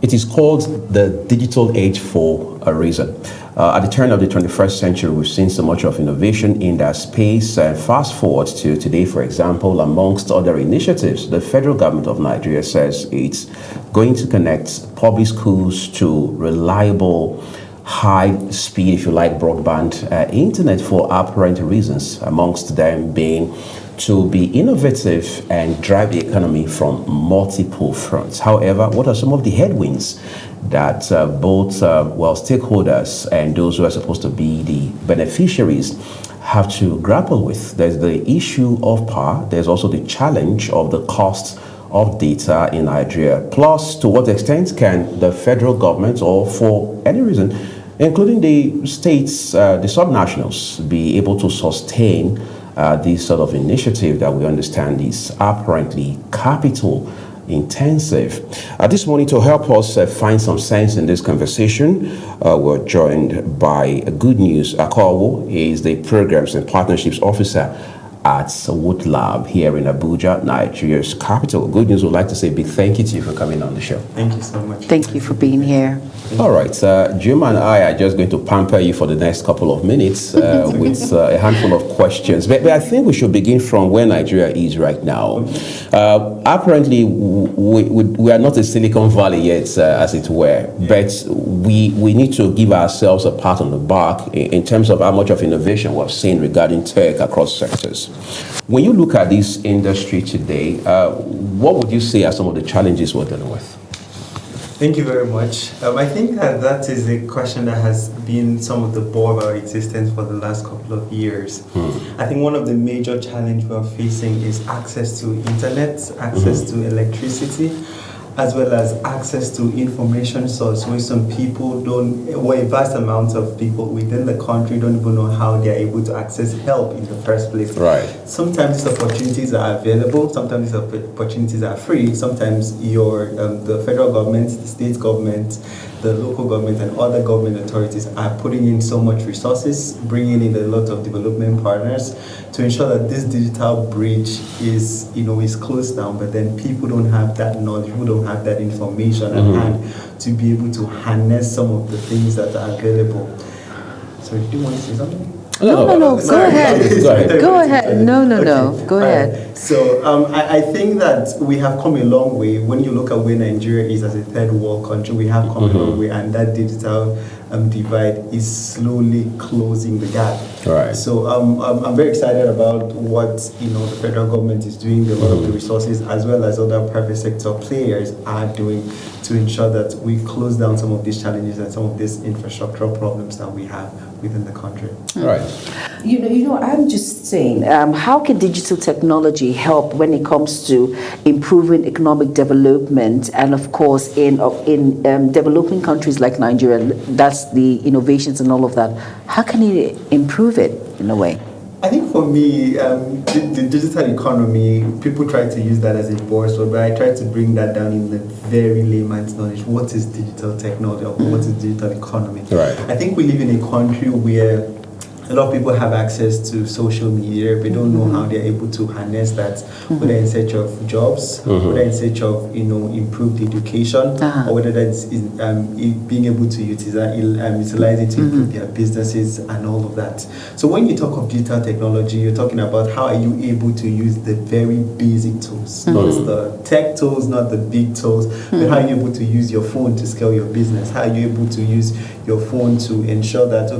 It is called the digital age for a reason. At the turn of the 21st century, we've seen so much of innovation in that space. Fast forward to today, for example, amongst other initiatives, the federal government of Nigeria says it's going to connect public schools to reliable, high speed, if you like, broadband internet for apparent reasons, amongst them being to be innovative and drive the economy from multiple fronts. However, what are some of the headwinds that both stakeholders and those who are supposed to be the beneficiaries have to grapple with? There's the issue of power. There's also the challenge of the cost of data in Nigeria. Plus, to what extent can the federal government, or for any reason, including the states, the subnationals, be able to sustain this sort of initiative that we understand is apparently capital intensive? This morning, to help us find some sense in this conversation, we're joined by Good News Akwawo. He is the Programs and Partnerships Officer at Wood Lab here in Abuja, Nigeria's capital. Good News would like to say a big thank you to you for coming on the show. Thank you so much. Thank you for being here. All right, Jim and I are just going to pamper you for the next couple of minutes with a handful of questions. But I think we should begin from where Nigeria is right now. Apparently, we are not a Silicon Valley yet, as it were, but we need to give ourselves a pat on the back in terms of how much of innovation we've seen regarding tech across sectors. When you look at this industry today, what would you say are some of the challenges we're dealing with? Thank you very much. I think that is a question that has been some of the bore of our existence for the last couple of years. I think one of the major challenges we are facing is access to internet, access to electricity, as well as access to information source, where some people a vast amount of people within the country don't even know how they are able to access help in the first place. Right. Sometimes these opportunities are available, sometimes these opportunities are free, sometimes the federal government, the state government, the local government and other government authorities are putting in so much resources, bringing in a lot of development partners to ensure that this digital bridge is closed down, but then people don't have that knowledge, people don't have that information at hand to be able to harness some of the things that are available. So do you want to say something? No. Go ahead. Go ahead. No. Go ahead. So I think that we have come a long way. When you look at where Nigeria is as a third world country, we have come a long way, and that digital divide is slowly closing the gap. Right. So I'm very excited about what the federal government is doing, a lot of the resources, as well as other private sector players are doing to ensure that we close down some of these challenges and some of these infrastructural problems that we have within the country. Right. I'm just saying, how can digital technology help when it comes to improving economic development, and of course in developing countries like Nigeria, that's the innovations and all of that. How can it improve it in a way? I think for me, the digital economy, people try to use that as a buzzword, but I try to bring that down in the very layman's knowledge. What is digital technology, or what is digital economy? Right. I think we live in a country where a lot of people have access to social media. They don't know how they're able to harness that, whether in search of jobs, whether in search of improved education, or whether that's being able to utilize it to improve their businesses and all of that. So when you talk of digital technology, you're talking about how are you able to use the very basic tools, not the tech tools, not the big tools, but how are you able to use your phone to scale your business? How are you able to use your phone to ensure that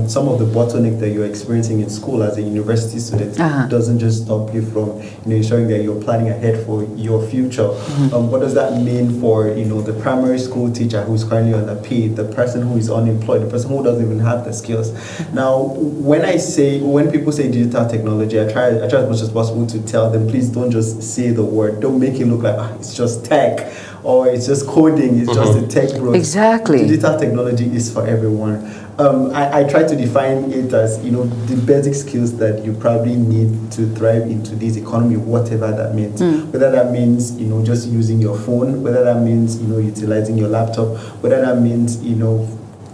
some of the bottleneck that you're experiencing in school as a university student doesn't just stop you from ensuring that you're planning ahead for your future. What does that mean for the primary school teacher who's currently underpaid, the person who is unemployed, the person who doesn't even have the skills? Now, when people say digital technology, I try as much as possible to tell them, please don't just say the word. Don't make it look like it's just tech or it's just coding, it's just a tech bro. Exactly. Digital technology is for everyone. I try to define it as, the basic skills that you probably need to thrive into this economy, whatever that means. Whether that means, just using your phone, whether that means, utilizing your laptop, whether that means,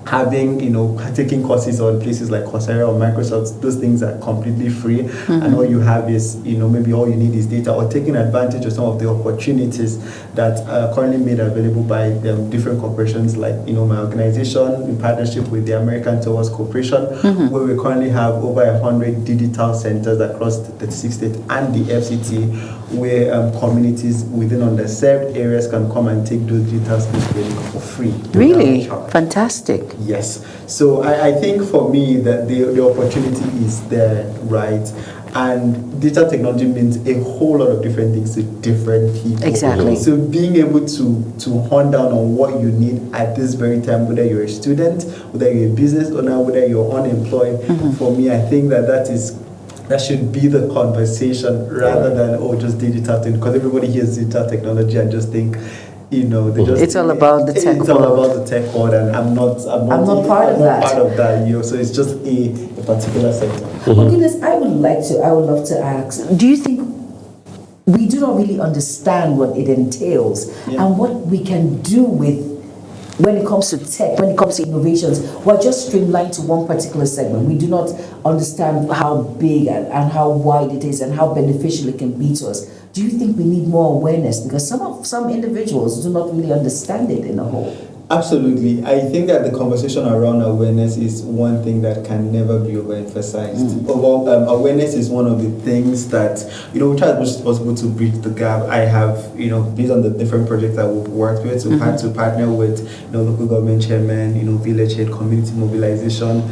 having, taking courses on places like Coursera or Microsoft, those things are completely free, and all you have is, maybe all you need is data, or taking advantage of some of the opportunities that are currently made available by different corporations, like, my organization in partnership with the American Towards Corporation, where we currently have over 100 digital centers across the 36 states and the FCT, where communities within underserved areas can come and take those digital skills training for free. Really? Fantastic. Yes. So I think for me that the opportunity is there, right? And digital technology means a whole lot of different things to different people. Exactly. So being able to hone down on what you need at this very time, whether you're a student, whether you're a business owner, whether you're unemployed, for me, I think that should be the conversation rather than just digital thing, because everybody hears digital technology and just think, they just it's all about the tech it's world. all about the tech world, and I'm not part of that. So it's just a particular sector. Oh goodness, I would love to ask, do you think we do not really understand what it entails and what we can do with when it comes to tech, when it comes to innovations? We're just streamlined to one particular segment. We do not understand how big and how wide it is and how beneficial it can be to us. Do you think we need more awareness? Because some individuals do not really understand it in a whole. Absolutely. I think that the conversation around awareness is one thing that can never be overemphasized. Awareness is one of the things that, we try as much as possible to bridge the gap. I have, based on the different projects that we've worked with, so had to partner with, local government chairmen, village head, community mobilization,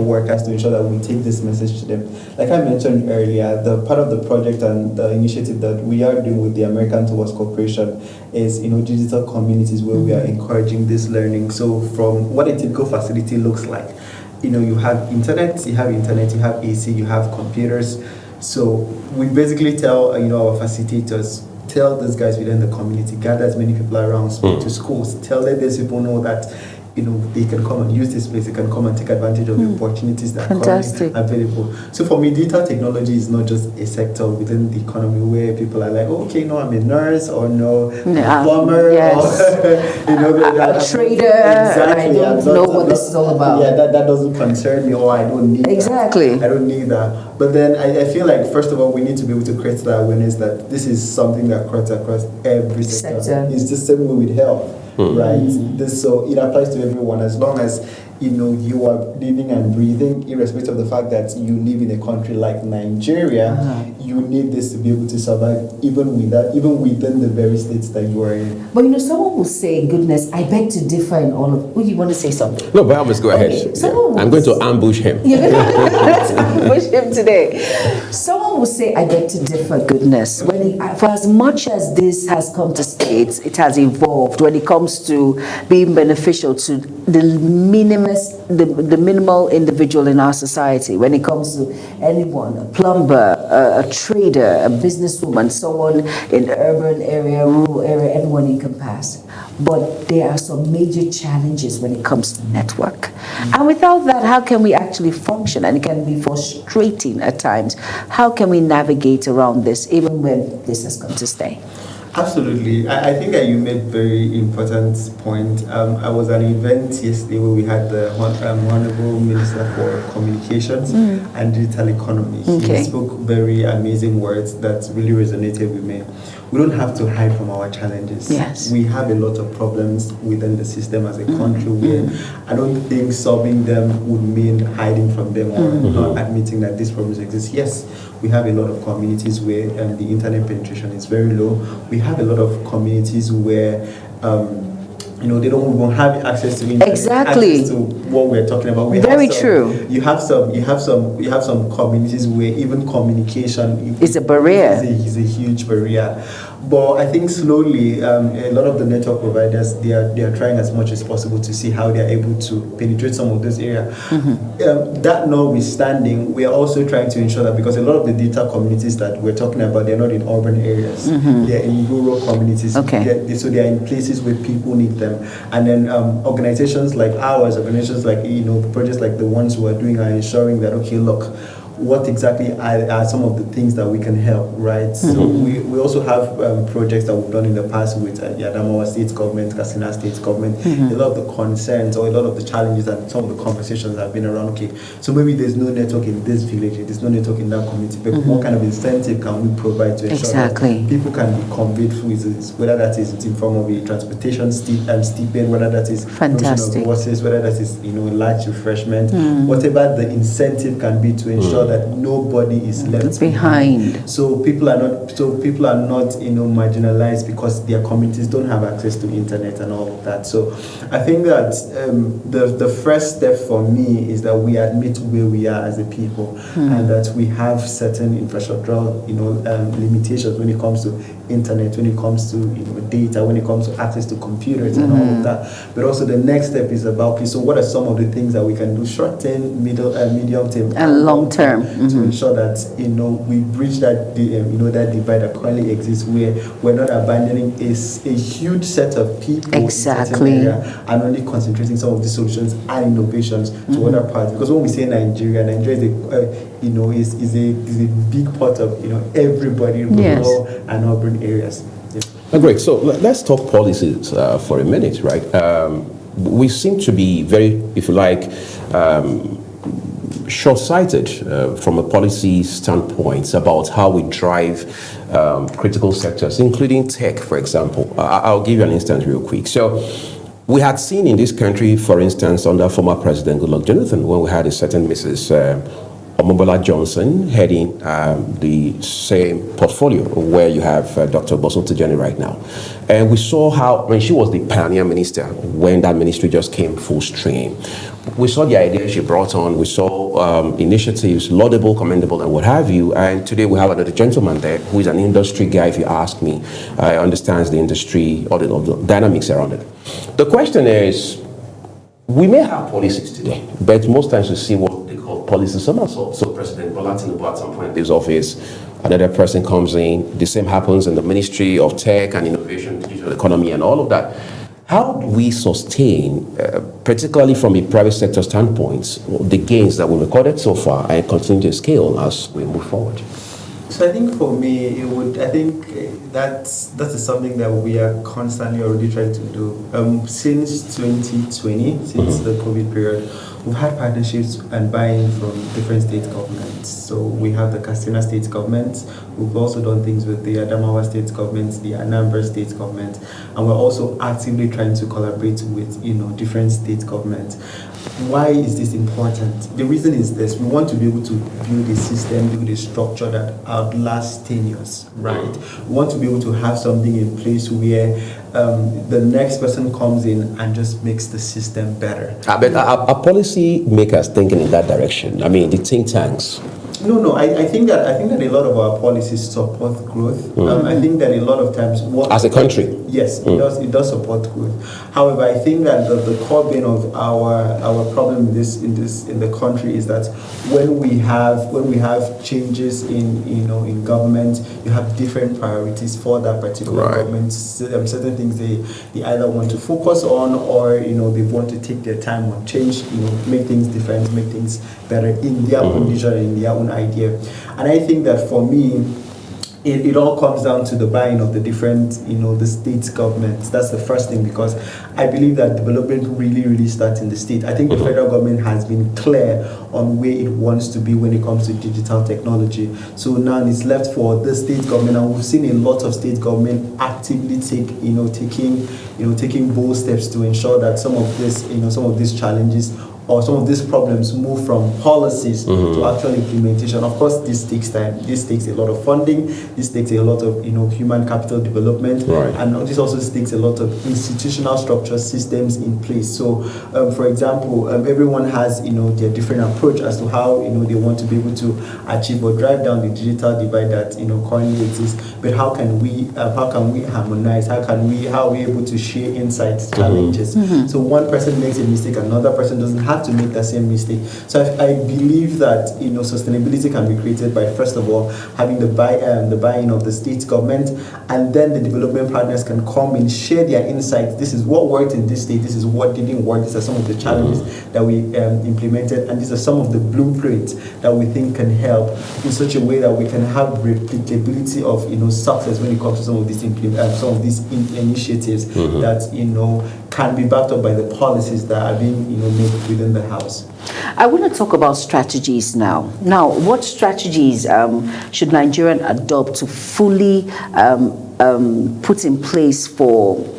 workers to ensure that we take this message to them. Like I mentioned earlier, the part of the project and the initiative that we are doing with the American Towards Corporation is, digital communities where we are encouraging this learning. So from what a typical facility looks like, you have internet, you have AC, you have computers. So we basically tell, our facilitators, tell these guys within the community, gather as many people around, speak to schools, tell them these people know that, they can come and use this place, they can come and take advantage of the opportunities that are currently available. So for me, digital technology is not just a sector within the economy where people are like, I'm a nurse, or I'm a plumber, or a trader. Exactly. I don't know what this is all about. Yeah, that doesn't concern me, or I don't need Exactly. that. I don't need that. But then I feel like, first of all, we need to be able to create that awareness that this is something that cuts across every sector. It's the same way with health. Right. So it applies to everyone, as long as you are living and breathing, irrespective of the fact that you live in a country like Nigeria. You need this to be able to survive, even within the very states that you are in. But someone will say, "Goodness, I beg to differ in all of." Would you want to say something? No, but Albus, go ahead. I'm going to ambush him. Let's ambush him today. Someone will say, "I beg to differ." Goodness, for as much as this has come to states, it has evolved when it comes to being beneficial to the minimal individual in our society. When it comes to anyone, a plumber, a trader, a businesswoman, someone in urban area, rural area, anyone you can pass. But there are some major challenges when it comes to network. And without that, how can we actually function? And it can be frustrating at times. How can we navigate around this, even when this has come to stay? Absolutely. I think that you made very important point. I was at an event yesterday where we had the Honorable Minister for Communications and Digital Economy. He spoke very amazing words that really resonated with me. We don't have to hide from our challenges. Yes. We have a lot of problems within the system as a country where I don't think solving them would mean hiding from them or not admitting that these problems exist. Yes, we have a lot of communities where the internet penetration is very low. We have a lot of communities where they don't even have access to internet. Exactly. Access to what we're talking about. Very true. You have some communities where even communication is a barrier. Is a huge barrier. But I think slowly, a lot of the network providers, they are trying as much as possible to see how they are able to penetrate some of those areas. That notwithstanding, we are also trying to ensure that, because a lot of the digital communities that we're talking about, they're not in urban areas. They're in rural communities. So they're in places where people need them. And then organizations like ours, organizations like, projects like the ones who are doing are ensuring that, okay, look, what exactly are some of the things that we can help, right? So we also have projects that we've done in the past with the Adamawa State Government, Katsina State Government. A lot of the concerns or a lot of the challenges and some of the conversations have been around, okay, so maybe there's no network in this village, there's no network in that community, but what kind of incentive can we provide to ensure that people can be conveyed through this, whether that is in form of a transportation stipend, whether that is provision of buses, whether that is, large refreshment, whatever the incentive can be to ensure that nobody is left behind. So people are not marginalized because their communities don't have access to internet and all of that. So I think that the first step for me is that we admit where we are as a people and that we have certain infrastructural limitations when it comes to internet, when it comes to data, when it comes to access to computers and all of that. But also the next step is about, okay, so what are some of the things that we can do short term, medium term, and long term to ensure that we bridge that that divide that currently exists, where we're not abandoning a huge set of people in certain area and only concentrating some of the solutions and innovations to other parts. Because when we say Nigeria is a big part of everybody, rural and urban areas. Great. So let's talk policies for a minute, right? We seem to be very, if you like, short-sighted from a policy standpoint about how we drive critical sectors, including tech, for example. I'll give you an instance real quick. So we had seen in this country, for instance, under former President Goodluck Jonathan, when we had a certain Mrs. Omobola Johnson heading the same portfolio where you have Dr. Bosun Tijani right now. And we saw how, when she was the pioneer minister, when that ministry just came full stream, we saw the ideas she brought on, we saw initiatives, laudable, commendable, and what have you. And today we have another gentleman there who is an industry guy, if you ask me, understands the industry, all the dynamics around it. The question is, we may have policies today, but most times we see what they call policy somersault. So President Bola Tinubu at some point leaves office, another person comes in, the same happens in the Ministry of Tech and Innovation, Digital Economy and all of that. How do we sustain, particularly from a private sector standpoint, the gains that we recorded so far and continue to scale as we move forward? So I think for me, that is something that we are constantly already trying to do. Since 2020, since the COVID period, we've had partnerships and buy-in from different state governments. So we have the Katsina State Government. We've also done things with the Adamawa State Government, the Anambra State Government, and we're also actively trying to collaborate with different state governments. Why is this important? The reason is this: we want to be able to build a system, build a structure that outlasts 10 years, right? We want to be able to have something in place where the next person comes in and just makes the system better. But are policy makers thinking in that direction? I mean, the think tanks. No. I think that a lot of our policies support growth. I think that a lot of times, as a country, yes, it does support growth. However, I think that the core bane of our problem in the country is that when we have changes in government, you have different priorities for that particular government. Certain things they either want to focus on, or they want to take their time on change, make things different, make things better in their own vision, in their own idea. And I think that for me, it all comes down to the buying of the different, the state governments. That's the first thing, because I believe that development really starts in the state. I think the federal government has been clear on where it wants to be when it comes to digital technology. So now it's left for the state government, and we've seen a lot of state government actively taking bold steps to ensure that some of these challenges or some of these problems move from policies to actual implementation. Of course, this takes time. This takes a lot of funding. This takes a lot of human capital development, and this also takes a lot of institutional structure systems in place. So, for example, everyone has their different approach as to how they want to be able to achieve or drive down the digital divide that currently exists. But how can we harmonize? How are we able to share insights, challenges? So one person makes a mistake, another person doesn't have have to make that same mistake. So I believe that sustainability can be created by, first of all, having the buy-in of the state government, and then the development partners can come and share their insights. This is what worked in this state. This is what didn't work. These are some of the challenges that we implemented, and these are some of the blueprints that we think can help in such a way that we can have replicability of success when it comes to some of these initiatives that can be backed up by the policies that are being made within the house. I want to talk about strategies now. Now, what strategies should Nigerians adopt to fully put in place for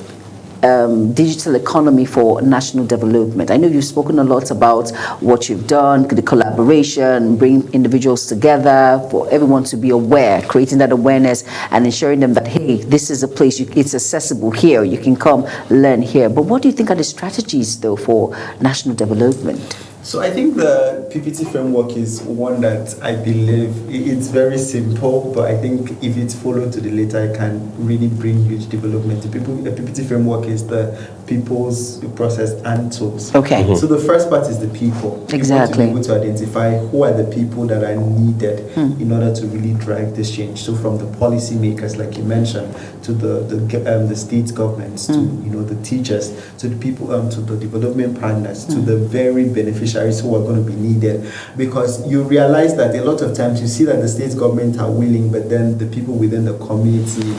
digital economy for national development? I know you've spoken a lot about what you've done, the collaboration, bring individuals together, for everyone to be aware, creating that awareness and ensuring them that, hey, this is a place, it's accessible here, you can come learn here. But what do you think are the strategies, though, for national development? So I think the PPT framework is one that I believe it's very simple, but I think if it's followed to the letter, it can really bring huge development. The PPT framework is the people's process and tools. Okay. So the first part is the people. Exactly. You want to be able to identify who are the people that are needed in order to really drive this change. So from the policy makers, like you mentioned, to the state governments, to the teachers, to the people, to the development partners, to the very beneficiaries who are going to be needed, because you realize that a lot of times you see that the state government are willing, but then the people within the community,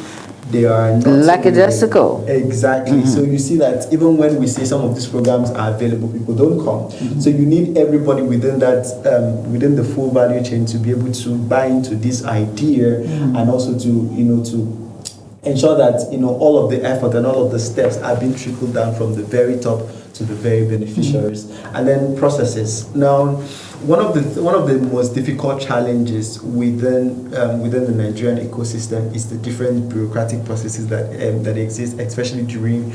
they are not lackadaisical. Exactly. So you see that even when we say some of these programs are available, people don't come. So you need everybody within that within the full value chain to be able to buy into this idea, and also to ensure that all of the effort and all of the steps are being trickled down from the very top to the very beneficiaries. And then processes. Now, one of the most difficult challenges within the Nigerian ecosystem is the different bureaucratic processes that exist, especially during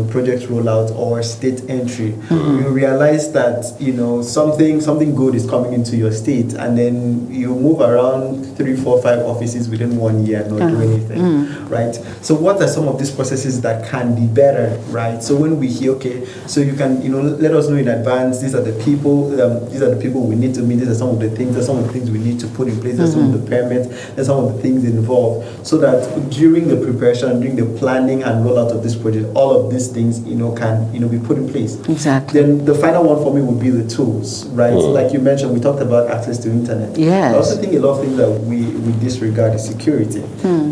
project rollout or state entry. You realize that something good is coming into your state, and then you move around 3, 4, 5 offices within 1 year and not do anything, right? So what are some of these processes that can be better, right? So when we hear, okay, so you can let us know in advance, these are the people we need to meet, these are some of the things we need to put in place, there's some of the permits, there's some of the things involved, so that during the preparation, during the planning and rollout of this project, all of these things can be put in place. Exactly. Then the final one for me would be the tools, right? So like you mentioned, we talked about access to internet. Yes. I also think a lot of things that we disregard is security.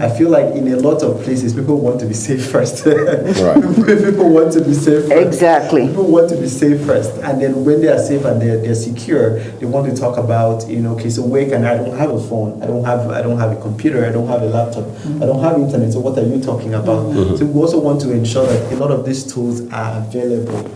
I feel like in a lot of places people want to be safe first. Right. People want to be safe first. Exactly. People want to be safe first, and then when they are safe and they're secure, they want to talk about okay, so where can I don't have a phone, I don't have a computer, I don't have a laptop, I don't have internet, so what are you talking about? So we also want to ensure that a lot of these tools are available,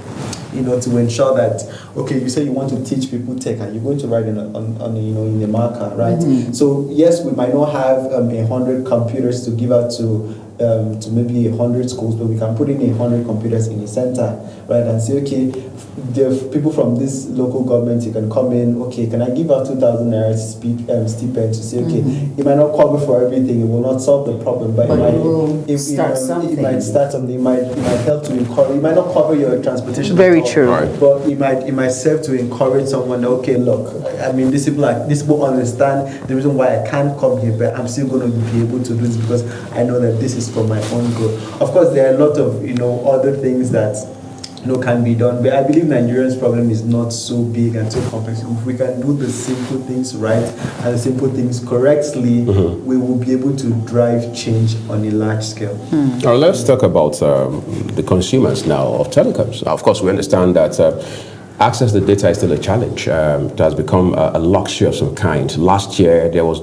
to ensure that, okay, you say you want to teach people tech and you're going to write in a marker, right? So yes, we might not have 100 computers to give out to maybe 100 schools, but we can put in 100 computers in a center, right? And say, okay, there are people from this local government, you can come in, okay, can I give out 2,000 naira stipend to say, okay, it might not cover for everything, it will not solve the problem, but it might start something. It might help to encourage, it might not cover your transportation. Very true. Right. But it might serve to encourage someone, okay, look, I mean, these people understand the reason why I can't come here, but I'm still going to be able to do this because I know that this is for my own growth. Of course, there are a lot of other things that can be done, but I believe Nigerians' problem is not so big and so complex. If we can do the simple things right and the simple things correctly, we will be able to drive change on a large scale. Now let's talk about the consumers now of telecoms. Of course, we understand that access to data is still a challenge. It has become a luxury of some kind. Last year, there was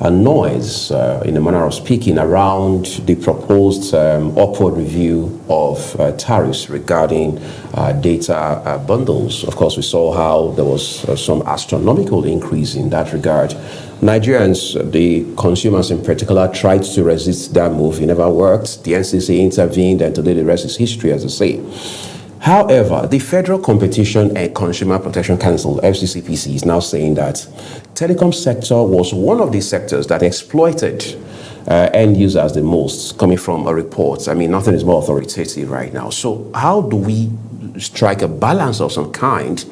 a noise, in a manner of speaking, around the proposed upward review of tariffs regarding data bundles. Of course, we saw how there was some astronomical increase in that regard. Nigerians, the consumers in particular, tried to resist that move. It never worked. The NCC intervened, and today the rest is history, as I say. However, the Federal Competition and Consumer Protection Council, FCCPC, is now saying that telecom sector was one of the sectors that exploited end users the most, coming from a report. I mean, nothing is more authoritative right now. So how do we to strike a balance of some kind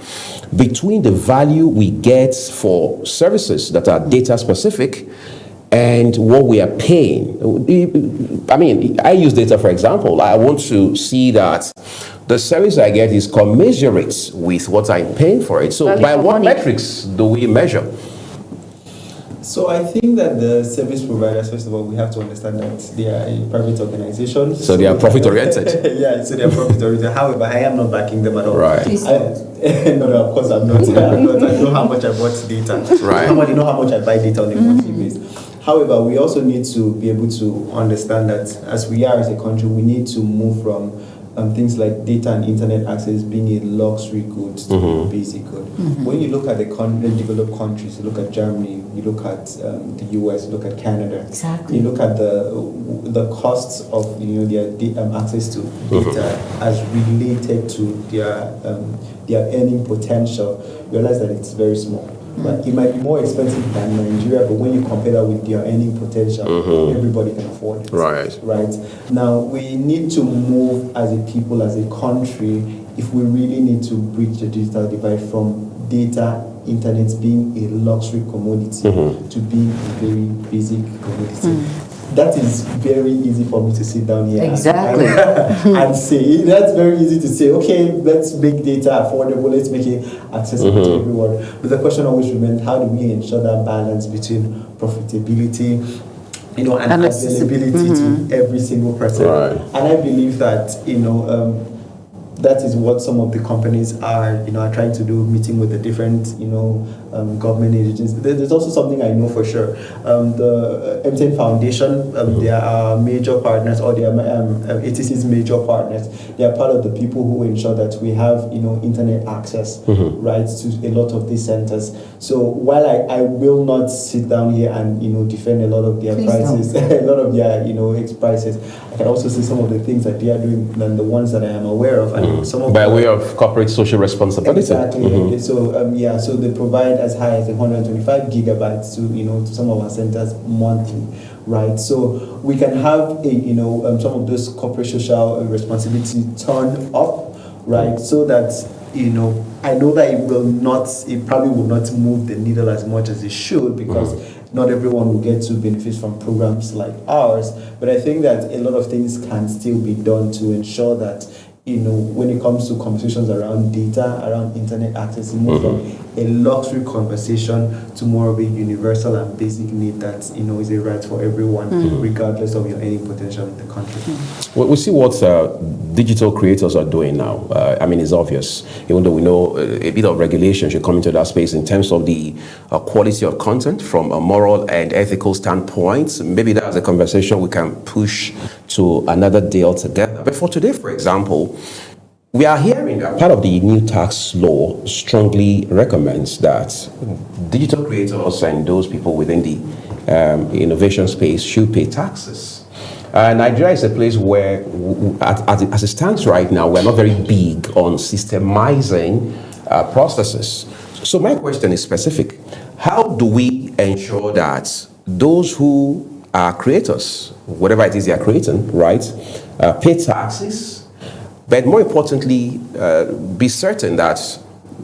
between the value we get for services that are data specific and what we are paying. I mean, I use data for example. I want to see that the service I get is commensurate with what I'm paying for it. So by what metrics do we measure? So I think that the service providers, first of all, we have to understand that they are a private organization. So they are profit-oriented. Yeah, so they are profit-oriented. However, I am not backing them at all. Right. No, of course I'm not. I know how much I bought data. Right. You know how much I buy data on a monthly basis. However, we also need to be able to understand that as we are as a country, we need to move from things like data and internet access being a luxury good to a basic good. When you look at the developed countries, you look at Germany, you look at the US, you look at Canada, you look at the costs of their access to data as related to their earning potential, you realize that it's very small. But it might be more expensive than Nigeria, but when you compare that with their earning potential, everybody can afford it. Right. Now, we need to move as a people, as a country, if we really need to bridge the digital divide from data, internet being a luxury commodity to being a very basic commodity. That is very easy for me to sit down here and say. That's very easy to say, okay, let's make data affordable, let's make it accessible to everyone. But the question always remains, how do we ensure that balance between profitability, and availability to every single person? Right. And I believe that, that is what some of the companies are trying to do, meeting with the different, government agencies. There's also something I know for sure. The MTN Foundation, they are major partners, or they are ATC's major partners. They are part of the people who ensure that we have, internet access, right, to a lot of these centers. So while I will not sit down here and, defend a lot of their prices, a lot of their, prices, I can also see some of the things that they are doing than the ones that I am aware of. And some of by way of corporate social responsibility. Exactly. So so they provide as high as 125 gigabytes to some of our centers monthly, right? So we can have some of those corporate social responsibility turned up, right? So that I know that it probably will not move the needle as much as it should, because not everyone will get to benefit from programs like ours. But I think that a lot of things can still be done to ensure that when it comes to conversations around data, around internet access, move from a luxury conversation to more of a universal and basic need that is a right for everyone, regardless of your earning potential in the country. Well, we see what digital creators are doing now. I mean, it's obvious, even though we know a bit of regulation should come into that space in terms of the quality of content from a moral and ethical standpoint. Maybe that's a conversation we can push to another day altogether. But for today, for example, we are hearing that part of the new tax law strongly recommends that digital creators and those people within the innovation space should pay taxes. Nigeria is a place where, as it stands right now, we're not very big on systemizing processes. So my question is specific. How do we ensure that those who are creators, whatever it is they are creating, right, pay taxes, but more importantly, be certain that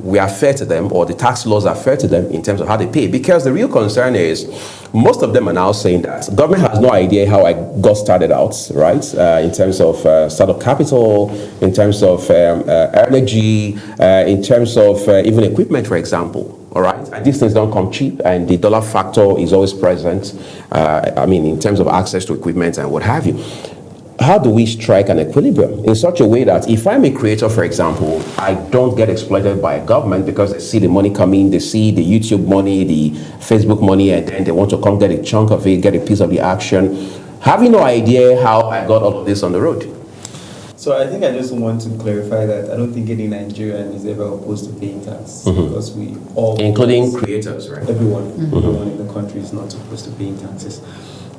we are fair to them, or the tax laws are fair to them in terms of how they pay? Because the real concern is most of them are now saying that government has no idea how I got started out, right? In terms of startup capital, in terms of energy, in terms of even equipment, for example. All right, and these things don't come cheap, and the dollar factor is always present. In terms of access to equipment and what have you. How do we strike an equilibrium in such a way that if I'm a creator, for example, I don't get exploited by a government because they see the money coming, they see the YouTube money, the Facebook money, and then they want to come get a chunk of it, get a piece of the action, having no idea how I got all of this on the road? So I think I just want to clarify that I don't think any Nigerian is ever opposed to paying tax, because we all, including creators, right? Everyone in the country is not opposed to paying taxes.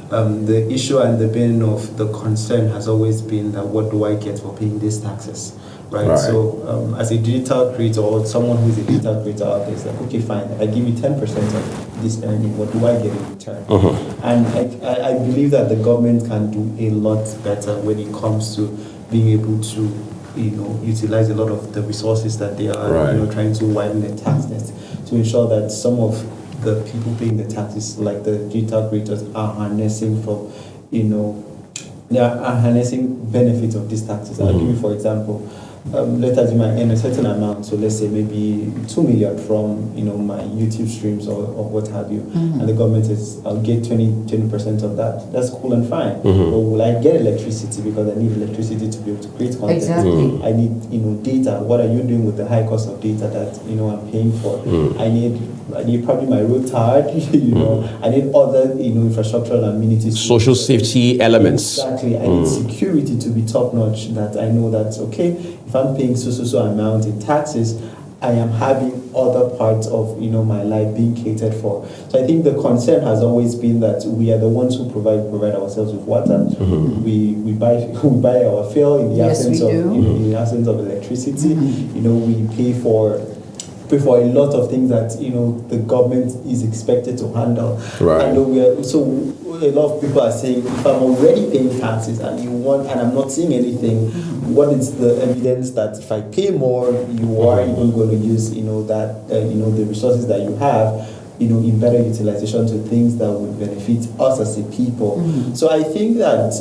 The issue and the bane of the concern has always been that what do I get for paying these taxes, right? So as a digital creator, or someone who is a digital creator out there, it's like, okay, fine, I give you 10% of this earning, what do I get in return? And I believe that the government can do a lot better when it comes to being able to utilize a lot of the resources that they are Right. trying to widen the tax net to ensure that some of the people paying the taxes, like the digital creators, are harnessing from, they are harnessing benefits of these taxes. I'll give you, for example, let's assume I earn a certain amount, so let's say maybe 2 million from my YouTube streams or what have you, and the government says I'll get 20% of that. That's cool and fine. But will I get electricity because I need electricity to be able to create content? Exactly. I need data. What are you doing with the high cost of data that I'm paying for? I need probably my road card. I need other infrastructural amenities. Social safety elements. Exactly. I need security to be top notch. That I know that if I'm paying so amount in taxes, I am having other parts of my life being catered for. So I think the concern has always been that we are the ones who provide ourselves with water. We buy our fuel in the absence of in the absence of electricity. We pay for a lot of things that the government is expected to handle. Right. I know so a lot of people are saying, if I'm already paying taxes and I'm not seeing anything, what is the evidence that if I pay more, you are even going to use the resources that you have in better utilization to things that would benefit us as a people. So I think that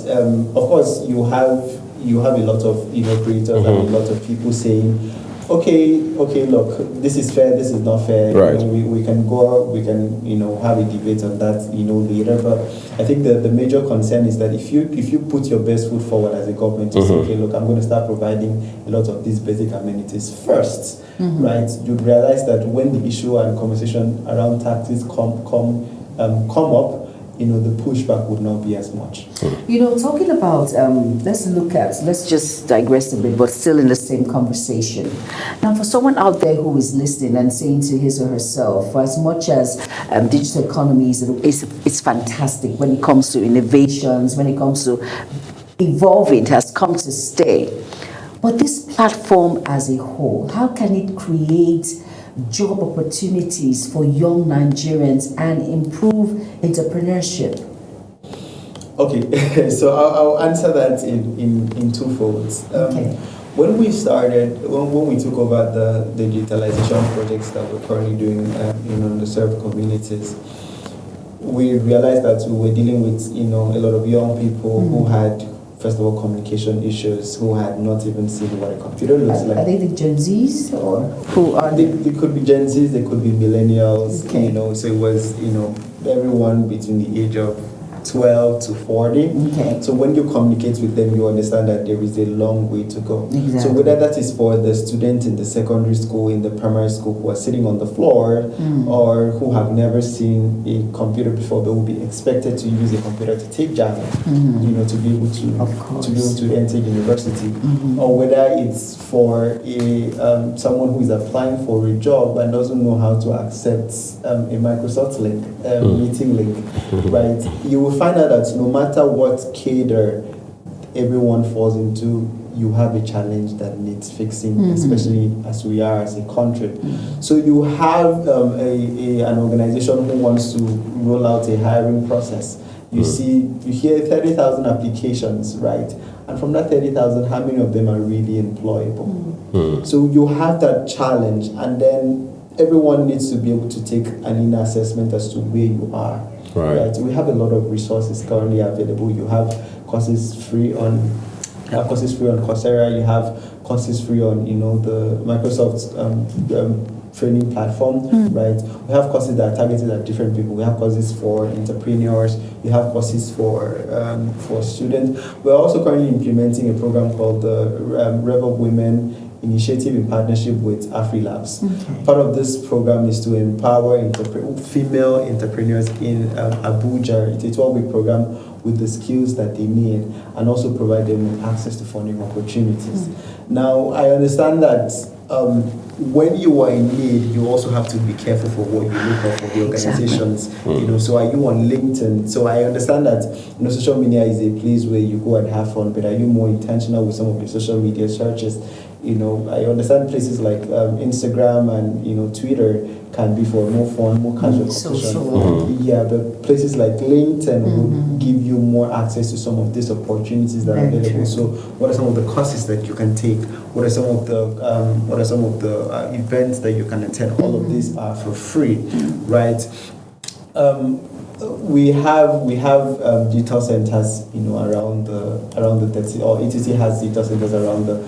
of course you have a lot of creators and a lot of people saying, okay, look, this is fair, this is not fair. Right. We can have a debate on that, later. But I think the major concern is that if you put your best foot forward as a government to say, okay, look, I'm going to start providing a lot of these basic amenities first, right? You'd realize that when the issue and conversation around taxes come up, the pushback would not be as much. Talking about, let's just digress a bit, but still in the same conversation. Now, for someone out there who is listening and saying to his or herself, for as much as digital economy is fantastic when it comes to innovations, when it comes to evolving, it has come to stay. But this platform as a whole, how can it create job opportunities for young Nigerians and improve entrepreneurship? Okay, so I'll answer that in two folds. When we started, when we took over the digitalization projects that we're currently doing in underserved communities, we realized that we were dealing with a lot of young people who had, first of all, communication issues, who had not even seen what a computer looks like. Are they the Gen Zs or who are they? They could be Gen Zs, they could be millennials, Okay. so it was, everyone between the age of 12 to 40. Okay. So when you communicate with them, you understand that there is a long way to go. Exactly. So whether that is for the student in the secondary school, in the primary school who are sitting on the floor, or who have never seen a computer before, but will be expected to use a computer to take JAMB, to be able to enter university, or whether it's for someone who is applying for a job and doesn't know how to accept a Microsoft link, meeting link, right? You will find out that no matter what cadre everyone falls into, you have a challenge that needs fixing, especially as we are as a country. So you have an organization who wants to roll out a hiring process. You hear 30,000 applications, right? And from that 30,000, how many of them are really employable? So you have that challenge, and then everyone needs to be able to take an inner assessment as to where you are. Right. We have a lot of resources currently available. You have courses free on Coursera. You have courses free on the Microsoft training platform. Right. We have courses that are targeted at different people. We have courses for entrepreneurs. We have courses for students. We're also currently implementing a program called the Rev Up Women Initiative in partnership with AfriLabs. Part of this program is to empower female entrepreneurs in Abuja. It's a 12-week program with the skills that they need, and also provide them with access to funding opportunities. Now, I understand that when you are in need, you also have to be careful for what you look for the organizations. So are you on LinkedIn? So I understand that social media is a place where you go and have fun, but are you more intentional with some of your social media searches? I understand places like Instagram and Twitter can be for more fun, more casual competition. Yeah, but places like LinkedIn would give you more access to some of these opportunities that are available. True. So, what are some of the courses that you can take? What are some of the events that you can attend? All of these are for free, right? We have digital centers, around the 30, or ETC has digital centers around the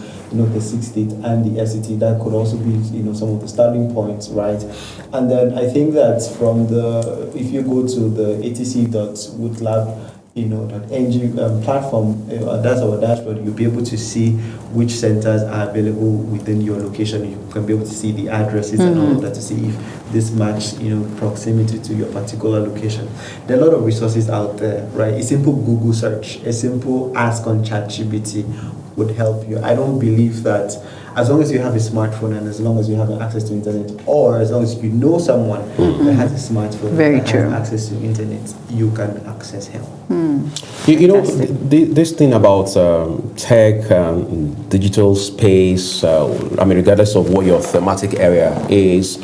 6 state and the FCT. That could also be, some of the starting points, right? And then I think that if you go to the atc.wootlab, .ng platform, that's our dashboard. You'll be able to see which centers are available within your location. You can be able to see the addresses and all of that to see if this match, proximity to your particular location. There are a lot of resources out there, right? A simple Google search, a simple ask on ChatGPT would help you. I don't believe that as long as you have a smartphone and as long as you have access to internet, or as long as you know someone that has a smartphone that has access to internet, you can access help. This thing about tech, digital space, regardless of what your thematic area is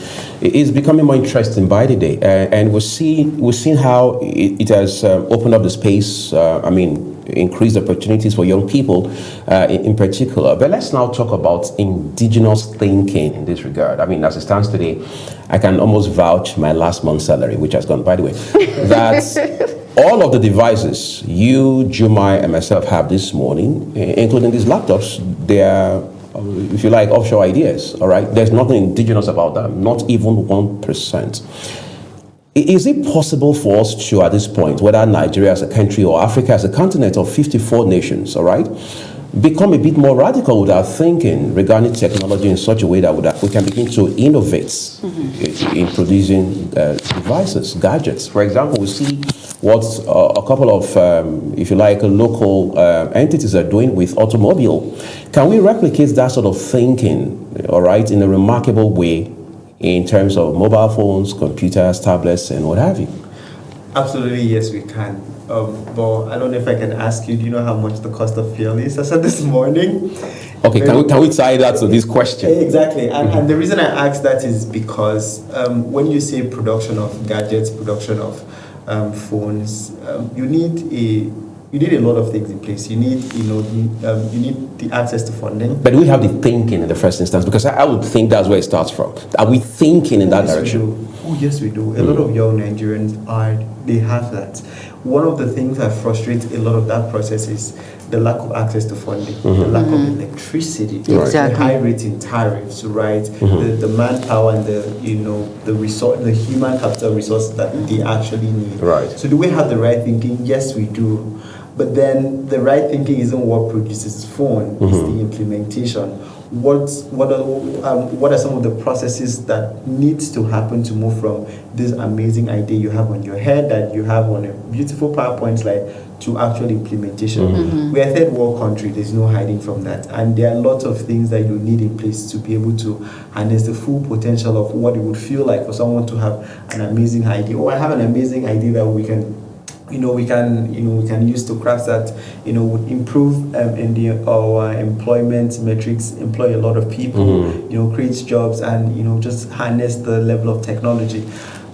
becoming more interesting by the day. And we're seeing how it has opened up the space, increased opportunities for young people in particular. But let's now talk about indigenous thinking in this regard. As it stands today, I can almost vouch my last month's salary, which has gone, by the way, that all of the devices you, Jumai, and myself have this morning, including these laptops, they are, if you like, offshore ideas, all right? There's nothing indigenous about them, not even 1%. Is it possible for us to, at this point, whether Nigeria as a country or Africa as a continent of 54 nations, all right, become a bit more radical with our thinking regarding technology in such a way that we can begin to innovate in producing devices, gadgets? For example, we see what a couple of, if you like, local entities are doing with automobile. Can we replicate that sort of thinking, all right, in a remarkable way in terms of mobile phones, computers, tablets, and what have you? Absolutely, yes, we can. But I don't know if I can ask you, do you know how much the cost of fuel is? I said this morning. Okay, can we tie that to this question? Exactly. And the reason I ask that is because when you say production of gadgets, production of phones, you need a lot of things in place. You need, you need the access to funding. But we have the thinking in the first instance, because I would think that's where it starts from. Are we thinking in that direction? Oh, yes, we do. A lot of young Nigerians they have that. One of the things that frustrates a lot of that process is the lack of access to funding, the lack of electricity, the high rating tariffs, right? The manpower and the resource, the human capital resources that they actually need. Right. So do we have the right thinking? Yes, we do. But then the right thinking isn't what produces phone, it's the implementation. What are some of the processes that needs to happen to move from this amazing idea you have on your head, that you have on a beautiful PowerPoint slide, to actual implementation? We're a third world country, there's no hiding from that. And there are lots of things that you need in place to be able to harness the full potential of what it would feel like for someone to have an amazing idea. Or I have an amazing idea that we can use to craft that, would improve our employment metrics, employ a lot of people, creates jobs, and, just harness the level of technology.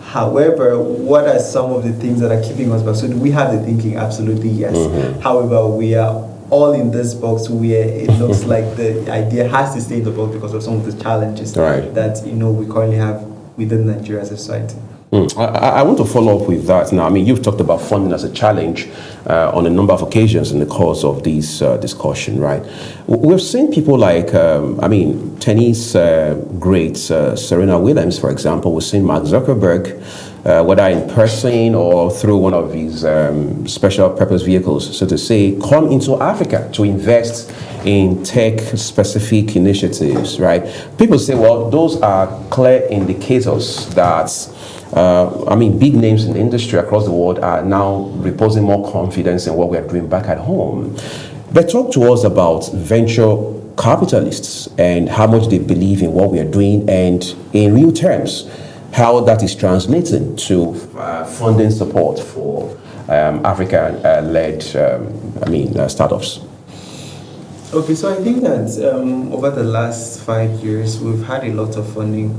However, what are some of the things that are keeping us back? So do we have the thinking? Absolutely, yes. However, we are all in this box where it looks like the idea has to stay in the box because of some of the challenges that, we currently have within Nigeria as a society. I want to follow up with that now. You've talked about funding as a challenge on a number of occasions in the course of this discussion, right? We've seen people like, tennis greats, Serena Williams, for example. We've seen Mark Zuckerberg, whether in person or through one of his special purpose vehicles, so to say, come into Africa to invest in tech-specific initiatives, right? People say, well, those are clear indicators that big names in the industry across the world are now reposing more confidence in what we are doing back at home. But talk to us about venture capitalists and how much they believe in what we are doing, and in real terms, how that is translating to funding support for African-led startups. Okay, so I think that over the last 5 years, we've had a lot of funding,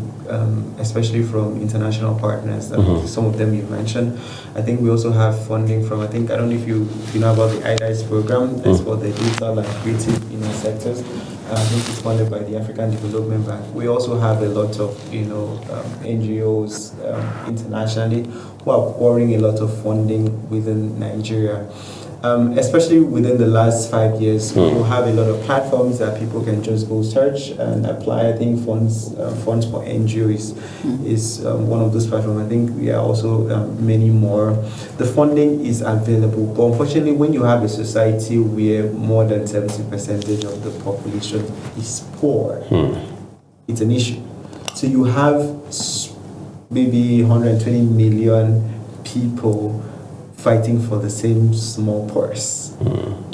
especially from international partners. Some of them you mentioned. I think we also have funding from, I don't know if you know about the IDICE program. That's for the digital and creative sectors. I think it's funded by the African Development Bank. We also have a lot of NGOs internationally who are pouring a lot of funding within Nigeria. Especially within the last 5 years, we have a lot of platforms that people can just go search and apply. I think funds for NGOs is one of those platforms. I think there are also many more. The funding is available, but unfortunately, when you have a society where more than 70% of the population is poor, it's an issue. So you have maybe 120 million people fighting for the same small purse.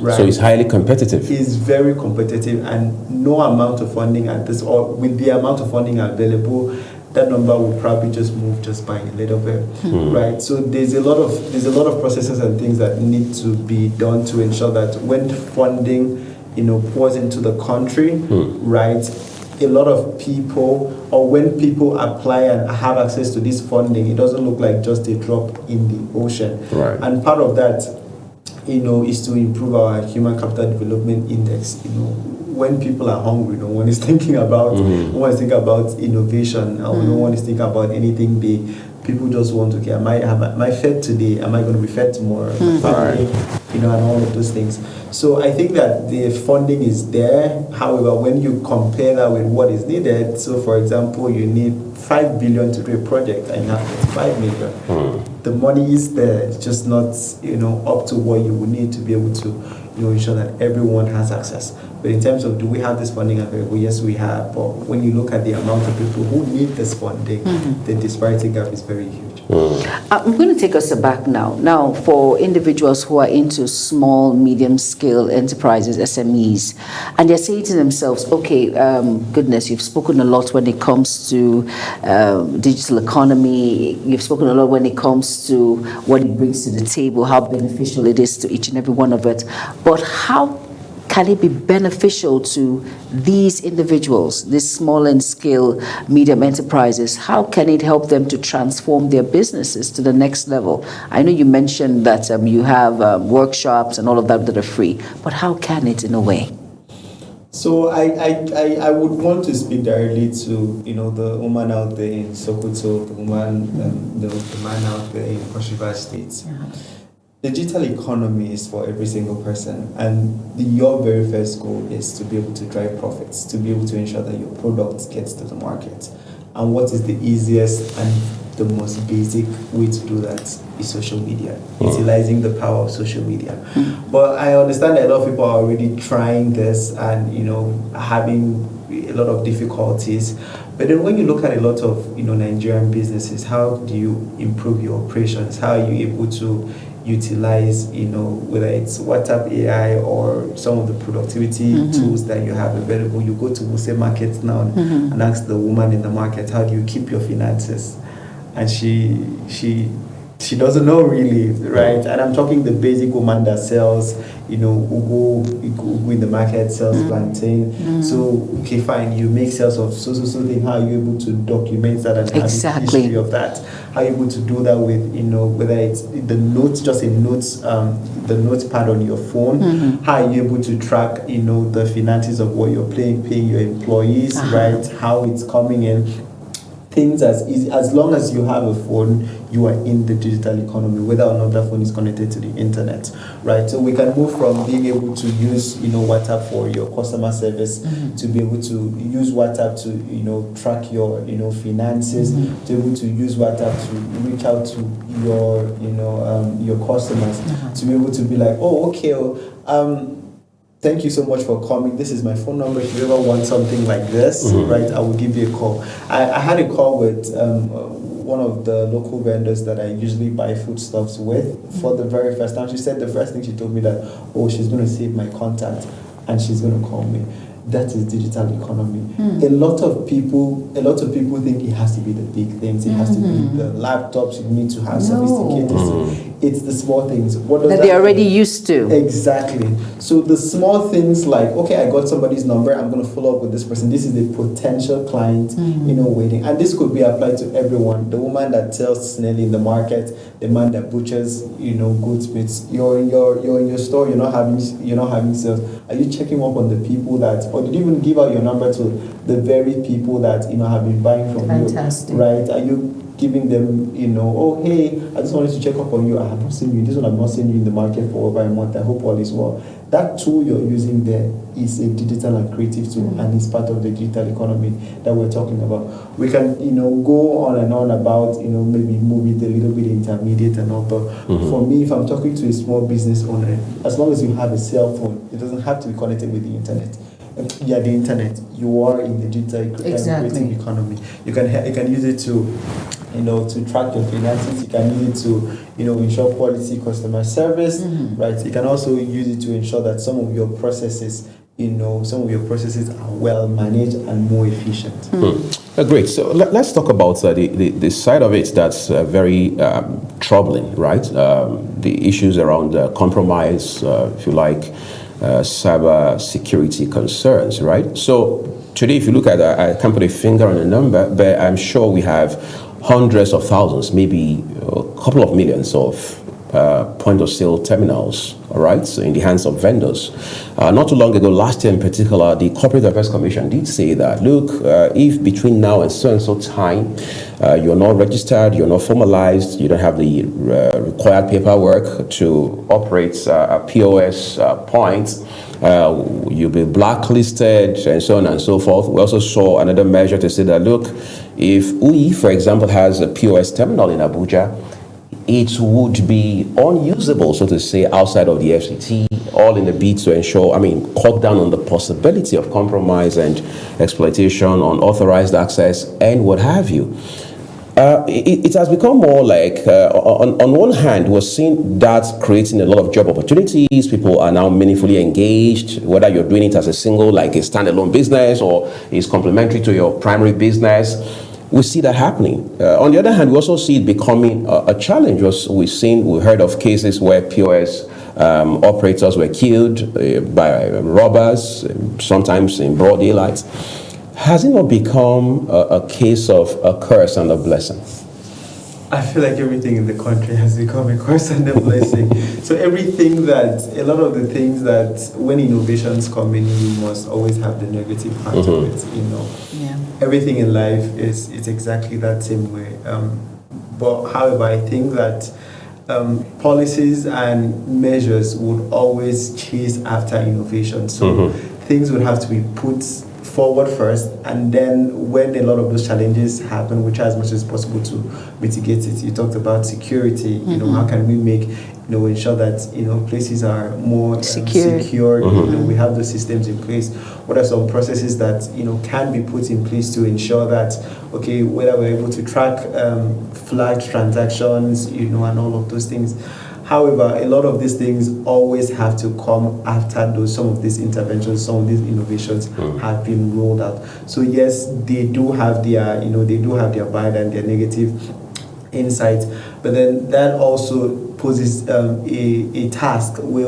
Right? So it's highly competitive. It's very competitive, and no amount of funding at this, or with the amount of funding available, that number will probably just move just by a little bit, right? So there's a lot of processes and things that need to be done to ensure that when funding, pours into the country, right? A lot of people, or when people apply and have access to this funding, it doesn't look like just a drop in the ocean. Right. And part of that, is to improve our human capital development index. When people are hungry, no one is thinking about no one is thinking about innovation, or no one is thinking about anything big. People just want to am I fed today? Am I going to be fed tomorrow? And all of those things. So I think that the funding is there. However, when you compare that with what is needed, so for example, you need 5 billion to do a project and you have 25 million. The money is there, it's just not up to what you would need to be able to ensure that everyone has access. But in terms of do we have this funding available? Yes, we have. But when you look at the amount of people who need this funding, the disparity gap is very huge. I'm going to take us back now. Now, for individuals who are into small, medium-scale enterprises, SMEs, and they're saying to themselves, okay, goodness, you've spoken a lot when it comes to digital economy. You've spoken a lot when it comes to what it brings to the table, how beneficial it is to each and every one of it. But how can it be beneficial to these individuals, these small and scale medium enterprises? How can it help them to transform their businesses to the next level? I know you mentioned that you have workshops and all of that are free, but how can it in a way? So I would want to speak directly to the woman out there in Sokoto, the woman, the man out there in Cross River State. The digital economy is for every single person, and your very first goal is to be able to drive profits, to be able to ensure that your product gets to the market. And what is the easiest and the most basic way to do that is social media, utilizing the power of social media. But I understand that a lot of people are already trying this and having a lot of difficulties. But then when you look at a lot of Nigerian businesses, how do you improve your operations? How are you able to utilize, whether it's WhatsApp AI or some of the productivity tools that you have available? You go to Wuse Market now and ask the woman in the market, how do you keep your finances? And she doesn't know really, right? And I'm talking the basic woman that sells, ugu in the market, sells plantain. So, okay, fine, you make sales of so thing. How are you able to document that and have a history of that? How are you able to do that with, whether it's the notes, just a notes, the notepad on your phone? How are you able to track, the finances of what you're paying your employees, right? How it's coming in. Things as easy, as long as you have a phone, you are in the digital economy, whether or not that phone is connected to the internet, right? So we can move from being able to use, WhatsApp for your customer service to be able to use WhatsApp to, track your, finances, to be able to use WhatsApp to reach out to your customers, to be able to be like, oh, okay, thank you so much for coming. This is my phone number. If you ever want something like this, right, I will give you a call. I had a call with one of the local vendors that I usually buy foodstuffs with for the very first time. She said the first thing she told me that, she's going to save my contact and she's going to call me. That is digital economy. A lot of people think it has to be the big things. It has to be the laptops. You need to have sophisticated. It's the small things. What does that they're already used to. Exactly. So the small things like, okay, I got somebody's number. I'm going to follow up with this person. This is a potential client, waiting. And this could be applied to everyone. The woman that sells snail in the market, the man that butchers, goat meats. You're in your store. You're not having sales. Are you checking up on the people that, or did you even give out your number to the very people that have been buying from Fantastic. you? Right? Are you giving them, oh, hey, I just wanted to check up on you. I have not seen you. This one I've not seen you in the market for over a month. I hope all is well. That tool you're using there is a digital and creative tool, and it's part of the digital economy that we're talking about. We can, go on and on about, maybe move it a little bit intermediate and all, but for me, if I'm talking to a small business owner, as long as you have a cell phone, it doesn't have to be connected with the internet. Yeah, the internet. You are in the digital creative economy. You can use it to, to track your finances. You can use it to, ensure quality customer service, right? You can also use it to ensure that some of your processes, are well managed and more efficient. Great. So let's talk about the side of it that's very troubling, right? The issues around compromise, if you like. Cyber security concerns, right? So today, if you look at, I can't put a finger on a number, but I'm sure we have hundreds of thousands, maybe a couple of millions of point of sale terminals, all right, so in the hands of vendors. Not too long ago, last year in particular, the Corporate Affairs Commission did say that, look, if between now and so time, you're not registered, you're not formalized, you don't have the required paperwork to operate a POS point, you'll be blacklisted and so on and so forth. We also saw another measure to say that, look, if UI, for example, has a POS terminal in Abuja, it would be unusable, so to say, outside of the FCT, all in the bid to ensure, cut down on the possibility of compromise and exploitation, unauthorized access, and what have you. It has become more like, on one hand, we're seeing that creating a lot of job opportunities. People are now meaningfully engaged, whether you're doing it as a single, like a standalone business, or it's complementary to your primary business. We see that happening. On the other hand, we also see it becoming a challenge. We heard of cases where POS operators were killed by robbers, sometimes in broad daylight. Has it not become a case of a curse and a blessing? I feel like everything in the country has become a curse and a blessing. So a lot of the things that when innovations come in, you must always have the negative part of it, Yeah. Everything in life it's exactly that same way. But however, I think that policies and measures would always chase after innovation. So things would have to be put forward first, and then when a lot of those challenges happen, we try as much as possible to mitigate it. You talked about security. How can we make ensure that places are more secure. We have those systems in place. What are some processes that can be put in place to ensure that whether we're able to track flagged transactions, and all of those things. However, a lot of these things always have to come after some of these interventions, some of these innovations have been rolled out. So yes, they do have their bad and their negative insights, but then that also poses a task where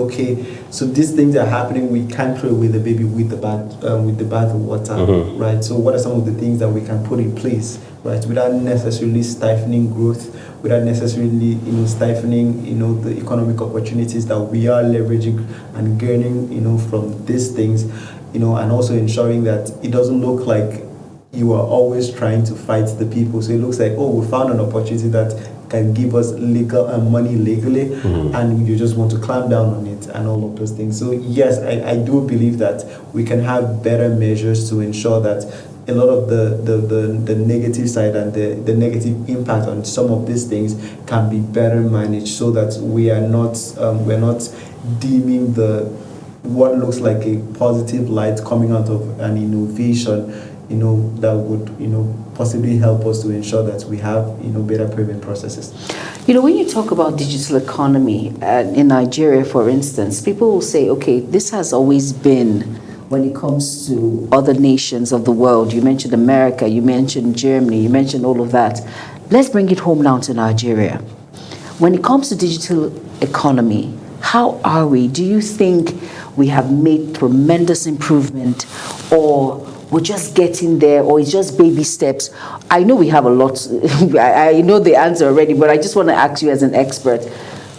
so these things are happening. We can't throw away the baby with the bath of water, right? So what are some of the things that we can put in place, right, without necessarily stifling growth, without necessarily stifling the economic opportunities that we are leveraging and gaining from these things, and also ensuring that it doesn't look like you are always trying to fight the people. So it looks like, we found an opportunity that can give us legal and money legally, and you just want to clamp down on it and all of those things. So yes, I do believe that we can have better measures to ensure that a lot of the negative side and the negative impact on some of these things can be better managed, so that we're not deeming what looks like a positive light coming out of an innovation, that would, possibly help us to ensure that we have, better payment processes. When you talk about digital economy in Nigeria, for instance, people will say, okay, this has always been when it comes to other nations of the world. You mentioned America, you mentioned Germany, you mentioned all of that. Let's bring it home now to Nigeria. When it comes to digital economy, how are we? Do you think we have made tremendous improvement, or we're just getting there, or it's just baby steps? I know we have a lot. I know the answer already, but I just want to ask you as an expert,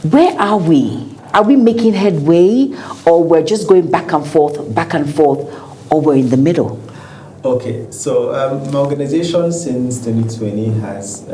where are we? Are we making headway, or we're just going back and forth, or we're in the middle? Okay, so my organization since 2020 has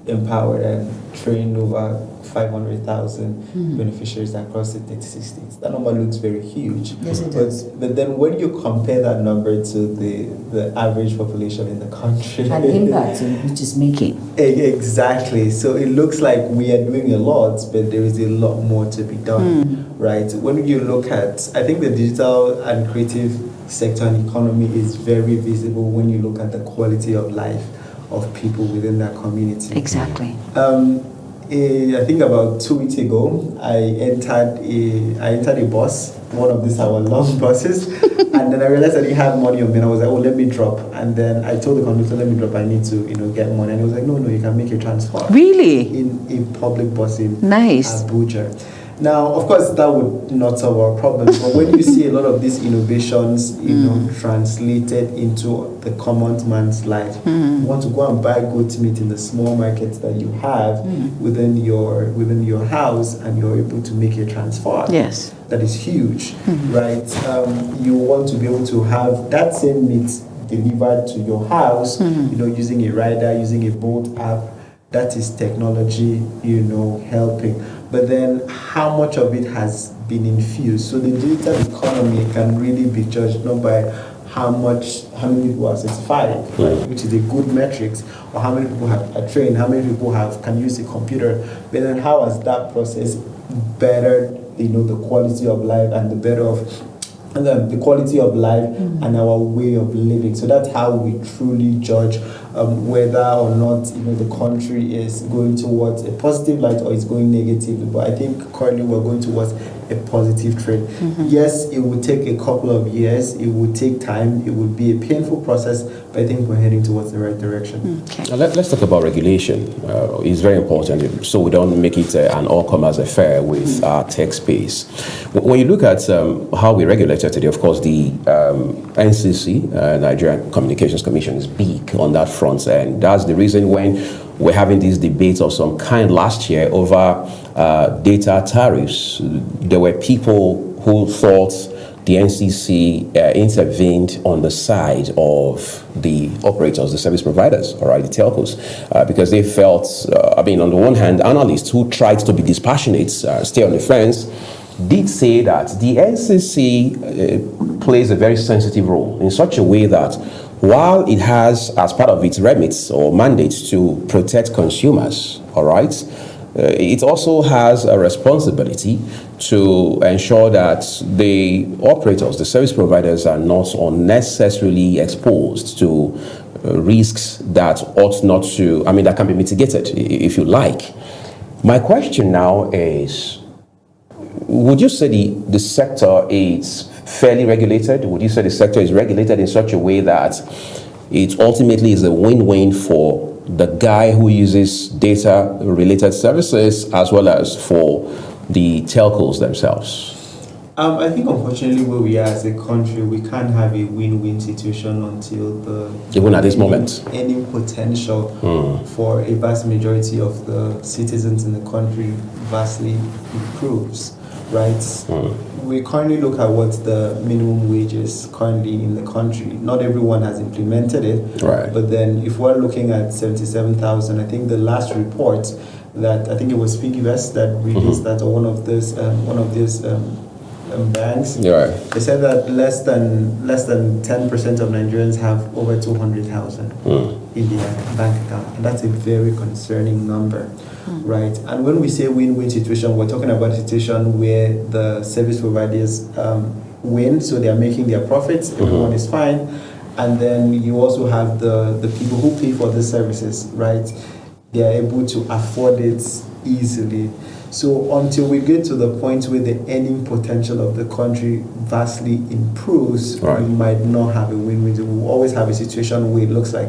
empowered and trained over 500,000 beneficiaries across the 36 states. That number looks very huge. Yes, it does. But then when you compare that number to the average population in the country, And impact which is making. Exactly. So it looks like we are doing a lot, but there is a lot more to be done, right? When you look at, I think the digital and creative sector and economy is very visible when you look at the quality of life of people within that community. Exactly. I think about 2 weeks ago, I entered a bus, one of these our long buses, and then I realized I didn't have money on me, and I was like, oh, let me drop. And then I told the conductor, let me drop, I need to, get money. And he was like, no, you can make a transfer. Really? In a public bus in Nice. Abuja. Now, of course, that would not solve our problems, but when you see a lot of these innovations, translated into the common man's life, you want to go and buy goat meat in the small markets that you have within your house, and you're able to make a transfer. Yes. That is huge, right? You want to be able to have that same meat delivered to your house, using a rider, using a Bolt app. That is technology, helping. But then how much of it has been infused? So the digital economy can really be judged not by how many people are certified, right, which is a good metrics, or how many people are trained, how many people can use a computer, but then how has that process bettered, the quality of life and the quality of life and our way of living. So that's how we truly judge whether or not the country is going towards a positive light or is going negatively. But I think currently we're going towards a positive trend. Yes, it would take a couple of years. It would take time. It would be a painful process, but I think we're heading towards the right direction. Okay. Now let's talk about regulation. It's very important, so we don't make it an all-comers affair with our tech space. When you look at how we regulate today, of course, the NCC, Nigerian Communications Commission, is big on that front, and that's the reason when we're having these debates of some kind last year over data tariffs, there were people who thought the NCC intervened on the side of the operators, the service providers, all right, the telcos, because they felt, on the one hand, analysts who tried to be dispassionate, stay on the fence, did say that the NCC plays a very sensitive role in such a way that while it has, as part of its remits or mandates, to protect consumers, all right, it also has a responsibility to ensure that the operators, the service providers, are not unnecessarily exposed to risks that ought not to, that can be mitigated, if you like. My question now is, would you say the sector is fairly regulated? Would you say the sector is regulated in such a way that it ultimately is a win-win for the guy who uses data-related services as well as for the telcos themselves? I think unfortunately where we are as a country, we can't have a win-win situation until even at this moment, any potential for a vast majority of the citizens in the country vastly improves, right? We currently look at what the minimum wage is currently in the country. Not everyone has implemented it, right? But then if we're looking at 77,000, I think the last report that I think it was FigUS that released that, or one of these banks, they said that less than 10% of Nigerians have over 200,000 in their bank account, and that's a very concerning number, right? And when we say win-win situation, we're talking about a situation where the service providers win, so they are making their profits, everyone is fine, and then you also have the people who pay for the services, right? They are able to afford it easily. So until we get to the point where the earning potential of the country vastly improves, Right. we might not have a win-win. We'll always have a situation where it looks like,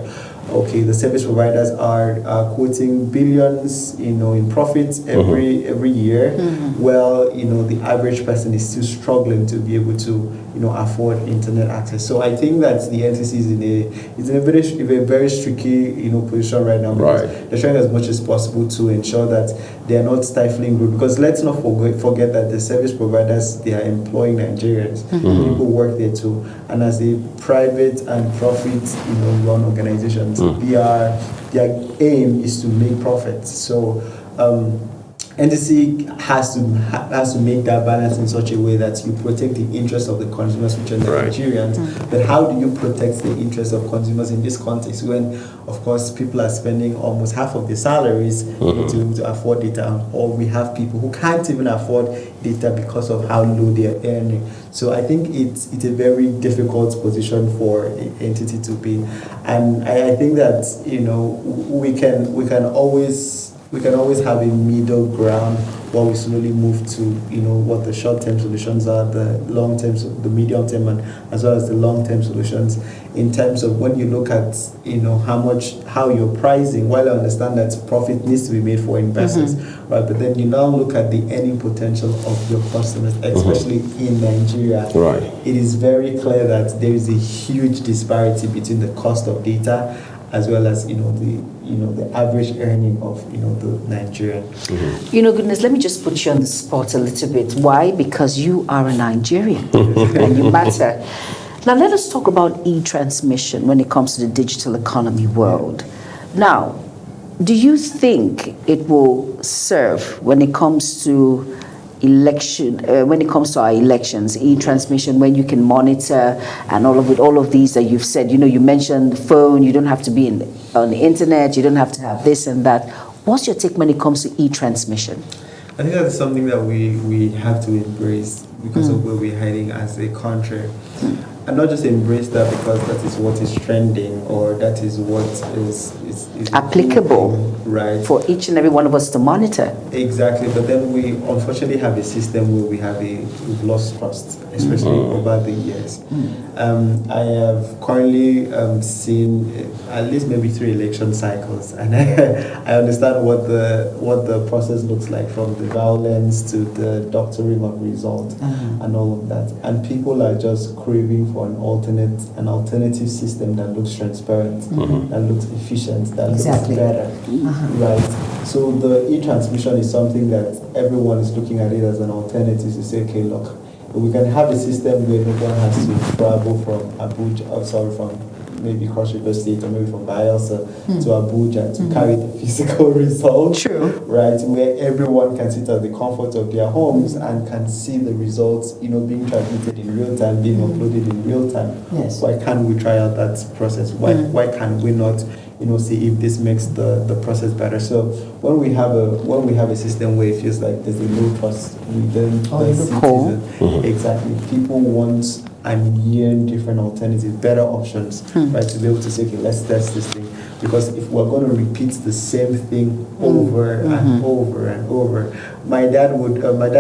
okay, the service providers are quoting billions, in profits every year. Well, the average person is still struggling to be able to, afford internet access. So I think that the NCC is in a very tricky, position right now, because they're trying as much as possible to ensure that they are not stifling growth. Because let's not forget that the service providers, they are employing Nigerians. People work there too, and as a private and profit, run organizations, their aim is to make profits. So NCC has to make that balance in such a way that you protect the interests of the consumers, which are Nigerians. But how do you protect the interests of consumers in this context when, of course, people are spending almost half of their salaries to afford data, or we have people who can't even afford data because of how low they are earning. So I think it's a very difficult position for an entity to be, and I think that we can always have a middle ground while we slowly move to what the short-term solutions are, the long-term, the medium-term, and as well as the long-term solutions. In terms of when you look at how you're pricing, while I understand that profit needs to be made for investors, right? But then you now look at the earning potential of your customers, especially in Nigeria. Right. It is very clear that there is a huge disparity between the cost of data as well as the average earning of the Nigerian. Goodness, let me just put you on the spot a little bit. Why? Because you are a Nigerian and you matter. Now let us talk about e-transmission when it comes to the digital economy world. Now, do you think it will serve when it comes to our elections, e-transmission, when you can monitor and all of these that you've said, you mentioned the phone, you don't have to be on the internet, you don't have to have this and that. What's your take when it comes to e-transmission? I think that's something that we have to embrace because of where we're heading as a country. And not just embrace that because that is what is trending or that is what is applicable, right, for each and every one of us to monitor. Exactly, but then we unfortunately have a system where we've lost trust, especially over the years. I have currently seen at least maybe 3 election cycles, and I understand what the process looks like, from the violence to the doctoring of results and all of that. And people are just craving for an alternative system that looks transparent, that looks efficient, that looks better, right? So the e-transmission is something that everyone is looking at it as an alternative to say, okay, look, we can have a system where no one has to travel from Abuja, from maybe Cross River State or maybe from Bayelsa to Abuja to carry the physical results, right? Where everyone can sit at the comfort of their homes and can see the results, being transmitted in real time, being uploaded in real time. Yes. Why can't we try out that process? Why can we not, see if this makes the process better? So when we have a system where it feels like there's a low trust within the citizen, exactly, people want and yearn different alternatives, better options, right? To be able to say, okay, let's test this thing. Because if we're going to repeat the same thing over and over and over, my dad